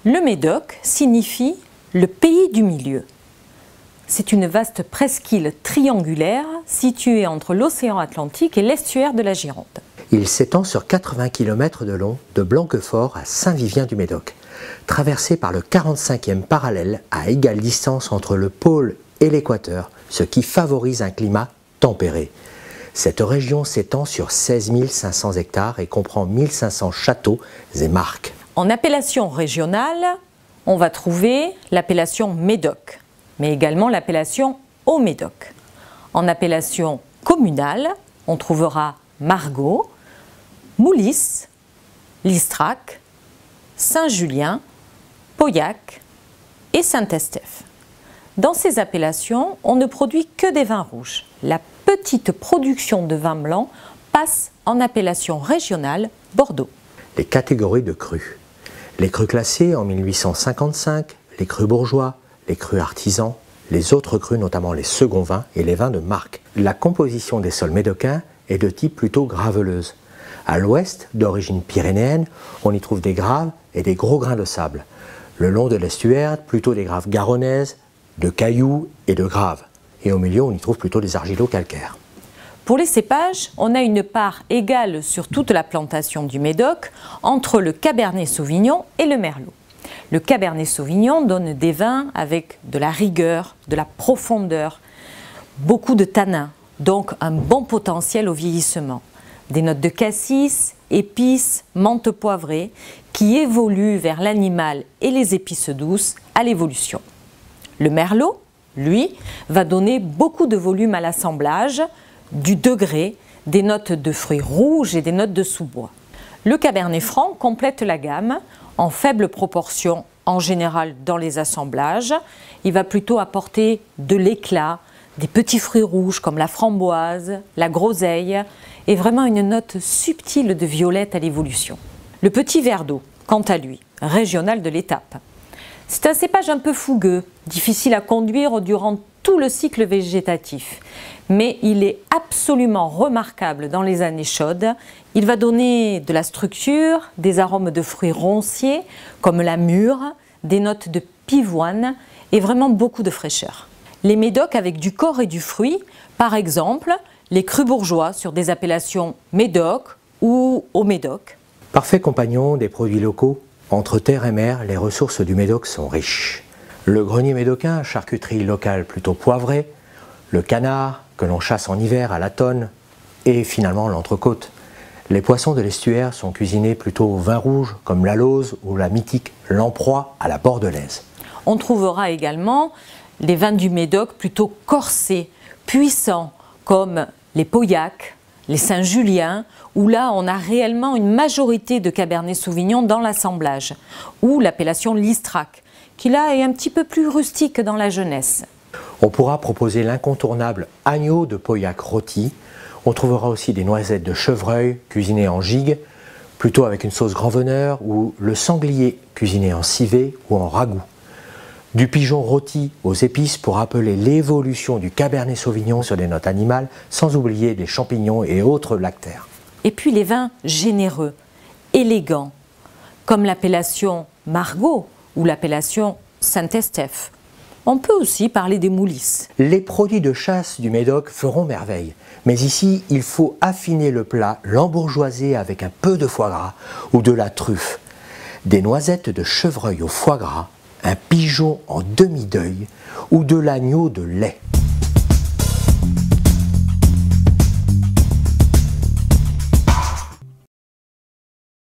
Le Médoc signifie le pays du milieu. C'est une vaste presqu'île triangulaire située entre l'océan Atlantique et l'estuaire de la Gironde. Il s'étend sur 80 km de long de Blanquefort à Saint-Vivien-du-Médoc, traversé par le 45e parallèle à égale distance entre le pôle et l'équateur, ce qui favorise un climat tempéré. Cette région s'étend sur 16 500 hectares et comprend 1500 châteaux et marques. En appellation régionale, on va trouver l'appellation Médoc, mais également l'appellation Haut-Médoc. En appellation communale, on trouvera Margaux, Moulis, Listrac, Saint-Julien, Pauillac et Saint-Estèphe. Dans ces appellations, on ne produit que des vins rouges. La petite production de vin blanc passe en appellation régionale Bordeaux. Les catégories de crus. Les crus classés en 1855, les crus bourgeois, les crus artisans, les autres crus, notamment les seconds vins et les vins de marque. La composition des sols médocains est de type plutôt graveleuse. À l'ouest, d'origine pyrénéenne, on y trouve des graves et des gros grains de sable. Le long de l'estuaire, plutôt des graves garonnaises, de cailloux et de graves. Et au milieu, on y trouve plutôt des argilo-calcaires. Pour les cépages, on a une part égale sur toute la plantation du Médoc entre le Cabernet Sauvignon et le Merlot. Le Cabernet Sauvignon donne des vins avec de la rigueur, de la profondeur, beaucoup de tanins, donc un bon potentiel au vieillissement. Des notes de cassis, épices, menthe poivrée qui évoluent vers l'animal et les épices douces à l'évolution. Le Merlot, lui, va donner beaucoup de volume à l'assemblage, du degré, des notes de fruits rouges et des notes de sous-bois. Le Cabernet Franc complète la gamme en faible proportion, en général dans les assemblages. Il va plutôt apporter de l'éclat, des petits fruits rouges comme la framboise, la groseille et vraiment une note subtile de violette à l'évolution. Le petit verre d'eau, quant à lui, régional de l'étape. C'est un cépage un peu fougueux, difficile à conduire durant tout le cycle végétatif, mais il est absolument remarquable dans les années chaudes. Il va donner de la structure, des arômes de fruits ronciers comme la mûre, des notes de pivoine et vraiment beaucoup de fraîcheur. Les médocs avec du corps et du fruit, par exemple les crus bourgeois sur des appellations Médoc ou Haut-Médoc. Parfait compagnon des produits locaux, entre terre et mer, les ressources du Médoc sont riches. Le grenier médocain, charcuterie locale plutôt poivrée, le canard que l'on chasse en hiver à la tonne et finalement l'entrecôte. Les poissons de l'estuaire sont cuisinés plutôt au vin rouge comme la lauze ou la mythique lamproie à la bordelaise. On trouvera également les vins du Médoc plutôt corsés, puissants comme les Pauillac, les Saint-Julien, où là on a réellement une majorité de Cabernet Sauvignon dans l'assemblage, ou l'appellation Listrac, qui là est un petit peu plus rustique dans la jeunesse. On pourra proposer l'incontournable agneau de Pauillac rôti. On trouvera aussi des noisettes de chevreuil cuisinées en gigue, plutôt avec une sauce grand veneur, ou le sanglier cuisiné en civet ou en ragoût. Du pigeon rôti aux épices pour rappeler l'évolution du Cabernet Sauvignon sur des notes animales, sans oublier des champignons et autres lactaires. Et puis les vins généreux, élégants, comme l'appellation Margaux ou l'appellation Saint-Estèphe. On peut aussi parler des Moulis. Les produits de chasse du Médoc feront merveille. Mais ici, il faut affiner le plat, l'embourgeoiser avec un peu de foie gras ou de la truffe, des noisettes de chevreuil au foie gras, un pigeon en demi-deuil ou de l'agneau de lait.